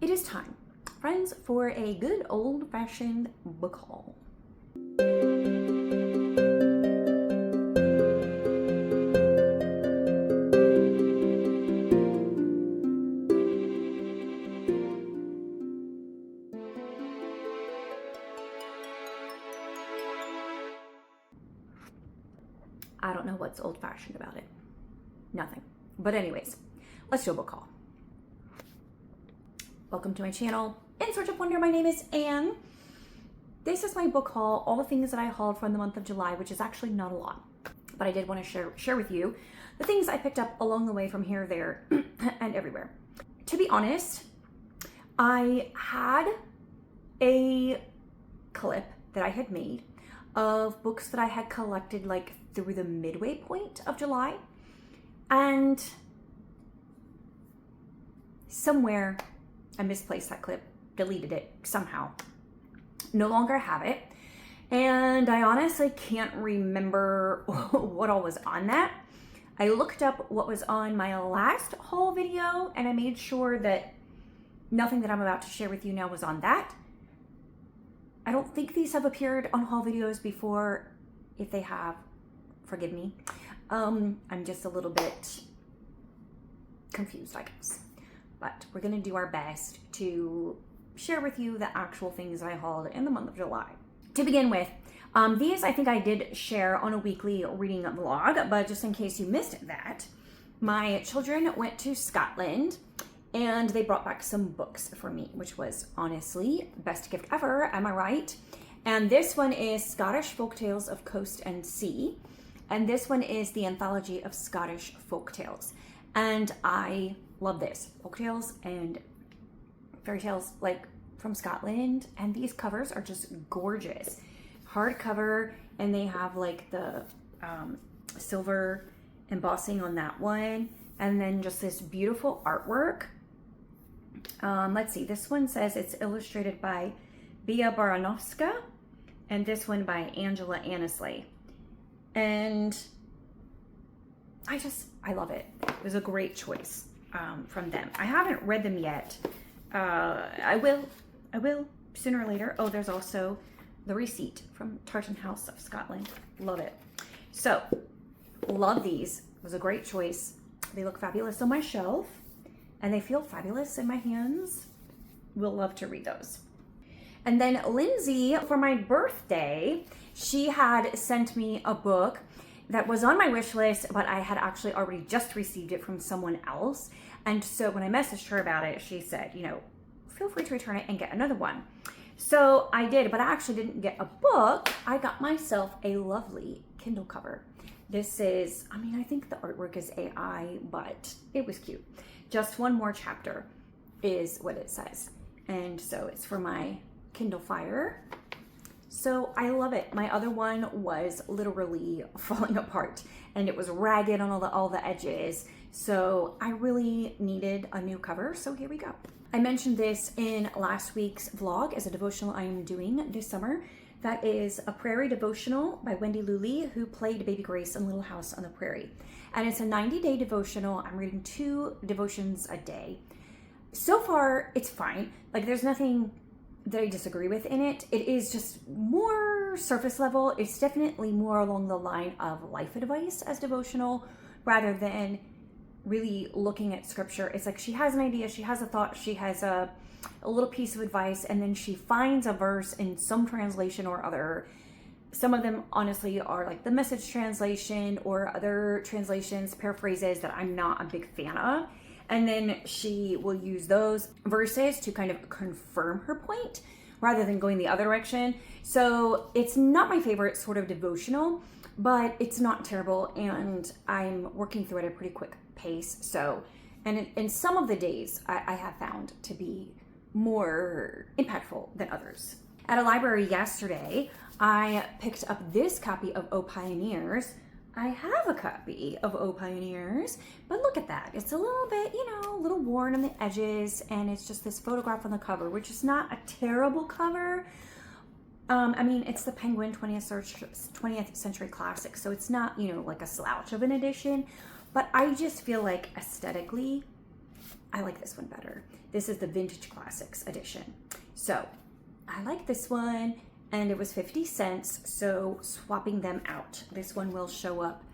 it is time, friends, for a good old-fashioned book haul. I don't know what's old-fashioned about it. Nothing. But anyways, let's do a book haul. Welcome to my channel, In Search of Wonder. My name is Anne. This is my book haul, all the things that I hauled from the month of July, which is actually not a lot. But I did want to share with you the things I picked up along the way from here, there, and everywhere. To be honest, I had a clip that I had made of books that I had collected like through the midway point of July, and somewhere I misplaced that clip, deleted it somehow, no longer have it, and I honestly can't remember what all was on that. I looked up what was on my last haul video, and I made sure that nothing that I'm about to share with you now was on that. I don't think these have appeared on haul videos before. If they have, forgive me. I'm just a little bit confused, I guess. But we're gonna do our best to share with you the actual things I hauled in the month of July. To begin with, these I think I did share on a weekly reading vlog, but just in case you missed that, my children went to Scotland and they brought back some books for me, which was honestly the best gift ever, am I right? And this one is Scottish Folktales of Coast and Sea. And this one is the Anthology of Scottish Folktales. And I love this. Folktales and fairy tales like from Scotland. And these covers are just gorgeous. Hardcover, and they have like the silver embossing on that one. And then just this beautiful artwork. Let's see, this one says it's illustrated by Bea Baranowska, and this one by Angela Annesley. And I love it. It was a great choice from them. I haven't read them yet. I will sooner or later. Oh, there's also the receipt from Tartan House of Scotland. Love it. So, love these. It was a great choice. They look fabulous on my shelf, and they feel fabulous in my hands. We'll love to read those. And then Lindsay, for my birthday, she had sent me a book that was on my wish list, but I had actually already just received it from someone else. And so when I messaged her about it, she said, you know, feel free to return it and get another one. So I did, but I actually didn't get a book. I got myself a lovely Kindle cover. This is, I mean, I think the artwork is AI, but it was cute. Just one more chapter is what it says. And so it's for my Kindle Fire. So I love it. My other one was literally falling apart, and it was ragged on all the edges. So I really needed a new cover. So here we go. I mentioned this in last week's vlog as a devotional I am doing this summer. That is a prairie devotional by Wendy Luley, who played Baby Grace in Little House on the Prairie. And it's a 90-day devotional. I'm reading 2 devotions a day. So far, it's fine. Like, there's nothing that I disagree with in it. It is just more surface level. It's definitely more along the line of life advice as devotional, rather than really looking at scripture. It's like she has an idea, she has a thought, she has a little piece of advice, and then she finds a verse in some translation or other. Some of them honestly are like the Message translation or other translations, paraphrases that I'm not a big fan of. And then she will use those verses to kind of confirm her point rather than going the other direction. So it's not my favorite sort of devotional, but it's not terrible, and I'm working through it at a pretty quick pace. So, and in some of the days I have found to be more impactful than others. At a library yesterday, I picked up this copy of O Pioneers. I have a copy of O Pioneers, but look at that. It's a little bit, you know, a little worn on the edges, and it's just this photograph on the cover, which is not a terrible cover. I mean, it's the Penguin 20th Century Classic, so it's not, you know, like a slouch of an edition, but I just feel like aesthetically, I like this one better. This is the Vintage Classics edition. So I like this one, and it was 50 cents, so swapping them out. This one will show up.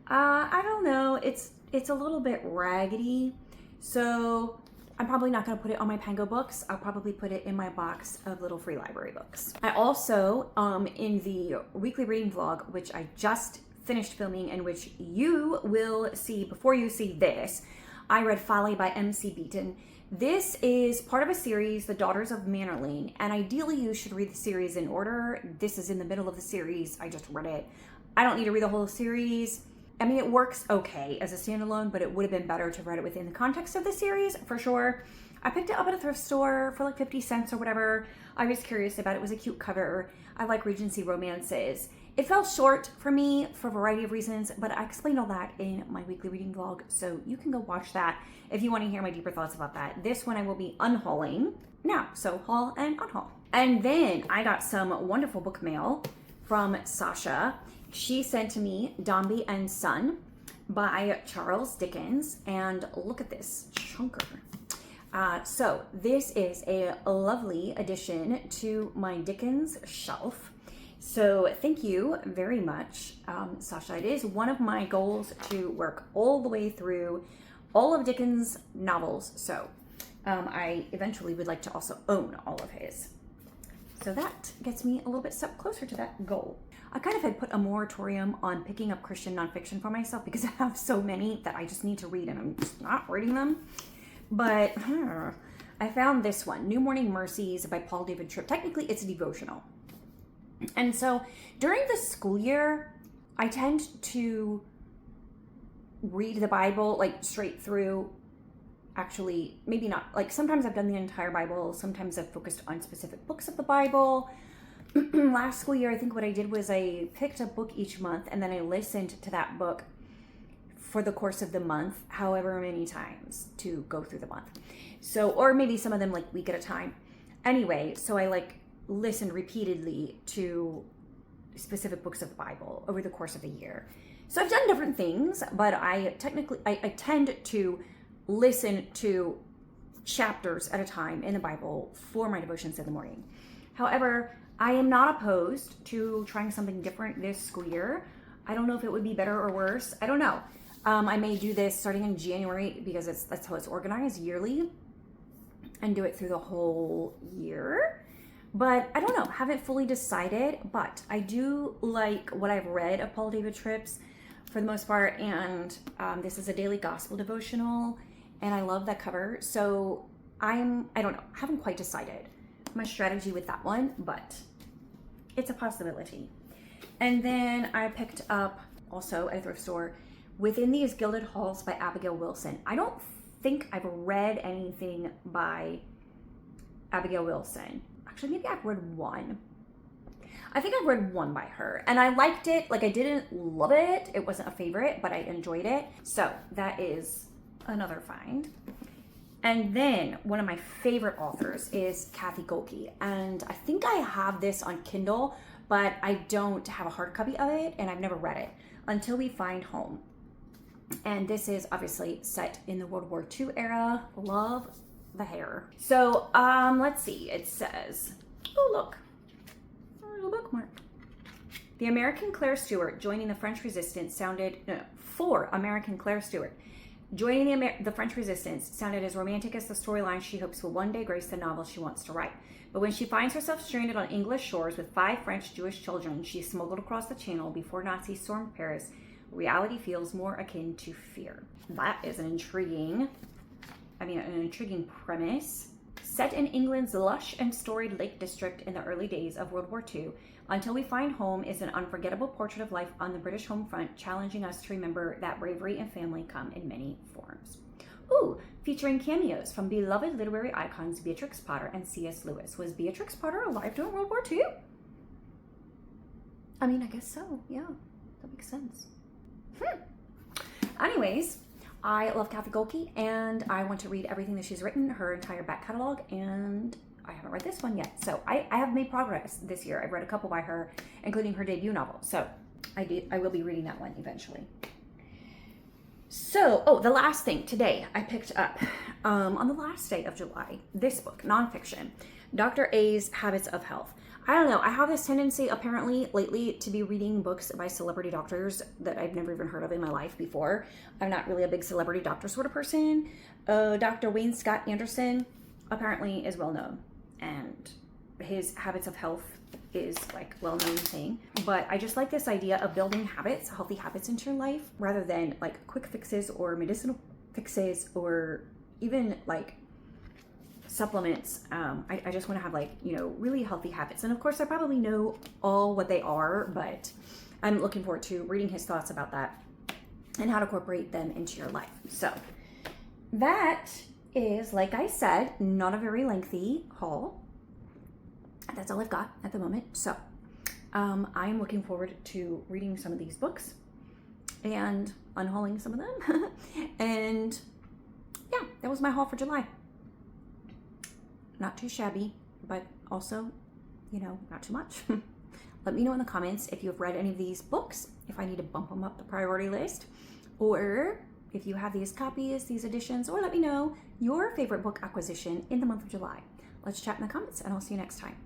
I don't know, it's a little bit raggedy, so I'm probably not going to put it on my Pango books. I'll probably put it in my box of little free library books. I also, in the weekly reading vlog, which I just finished filming and which you will see before you see this, I read Folly by M.C. Beaton. This is part of a series, The Daughters of Manor Lane, and ideally you should read the series in order. This is in the middle of the series. I just read it. I don't need to read the whole series. I mean, it works okay as a standalone, but it would have been better to read it within the context of the series, for sure. I picked it up at a thrift store for like 50 cents or whatever. I was curious about it. It was a cute cover. I like Regency romances. It fell short for me for a variety of reasons, but I explained all that in my weekly reading vlog, so you can go watch that if you want to hear my deeper thoughts about that. This one I will be unhauling now, so haul and unhaul. And then I got some wonderful book mail from Sasha. She sent to me Dombey and Son by Charles Dickens, and look at this chunker. So this is a lovely addition to my Dickens shelf. So thank you very much, Sasha. It is one of my goals to work all the way through all of Dickens' novels. So I eventually would like to also own all of his. So that gets me a little bit step closer to that goal. I kind of had put a moratorium on picking up Christian nonfiction for myself because I have so many that I just need to read and I'm just not reading them. But I found this one, New Morning Mercies by Paul David Tripp. Technically, it's a devotional. And so during the school year, I tend to read the Bible like straight through. Actually, maybe not. Like sometimes I've done the entire Bible. Sometimes I've focused on specific books of the Bible. Last school year, I think what I did was I picked a book each month and then I listened to that book for the course of the month, however many times to go through the month. So, or maybe some of them like week at a time. Anyway, so I like listened repeatedly to specific books of the Bible over the course of a year. So I've done different things, but I tend to listen to chapters at a time in the Bible for my devotions in the morning. However, I am not opposed to trying something different this school year. I don't know if it would be better or worse. I don't know. I may do this starting in January because that's how it's organized yearly, and do it through the whole year. But I don't know, haven't fully decided, but I do like what I've read of Paul David Tripp's for the most part, and this is a daily gospel devotional, and I love that cover. So I don't know, haven't quite decided my strategy with that one, but it's a possibility. And then I picked up also at a thrift store Within These Gilded Halls by Abigail Wilson. I don't think I've read anything by Abigail Wilson. Actually, maybe I've read one. I think I've read one by her and I liked it. Like I didn't love it. It wasn't a favorite, but I enjoyed it. So that is another find. And then one of my favorite authors is Kathy Golke. And I think I have this on Kindle, but I don't have a hard copy of it and I've never read it. Until We Find Home. And this is obviously set in the World War II era. Love the hair. So let's see. It says, oh look, a little bookmark. The American Claire Stewart joining the French Resistance for American Claire Stewart joining the French Resistance sounded as romantic as the storyline she hopes will one day grace the novel she wants to write. But when she finds herself stranded on English shores with 5 French Jewish children she smuggled across the channel before Nazis stormed Paris, reality feels more akin to fear. That is an intriguing premise. Set in England's lush and storied Lake District in the early days of World War II, Until We Find Home is an unforgettable portrait of life on the British home front, challenging us to remember that bravery and family come in many forms. Ooh, featuring cameos from beloved literary icons Beatrix Potter and C.S. Lewis. Was Beatrix Potter alive during World War II? I mean, I guess so. Yeah, that makes sense. Anyways, I love Kathy Golke, and I want to read everything that she's written, her entire back catalog, and I haven't read this one yet. So I have made progress this year. I've read a couple by her, including her debut novel. So I will be reading that one eventually. So, oh, the last thing today I picked up on the last day of July, this book, nonfiction, Dr. A's Habits of Health. I don't know, I have this tendency apparently lately to be reading books by celebrity doctors that I've never even heard of in my life before. I'm not really a big celebrity doctor sort of person. Dr. Wayne Scott Anderson apparently is well known, and his Habits of Health is like well-known thing. But I just like this idea of building habits, healthy habits into your life, rather than like quick fixes or medicinal fixes or even like supplements. I just want to have like, you know, really healthy habits. And of course I probably know all what they are, but I'm looking forward to reading his thoughts about that and how to incorporate them into your life. So that is, like I said, not a very lengthy haul. That's all I've got at the moment. So I'm looking forward to reading some of these books and unhauling some of them. And yeah, that was my haul for July. Not too shabby, but also, you know, not too much. Let me know in the comments if you've read any of these books, if I need to bump them up the priority list, or if you have these copies, these editions, or let me know your favorite book acquisition in the month of July. Let's chat in the comments, and I'll see you next time.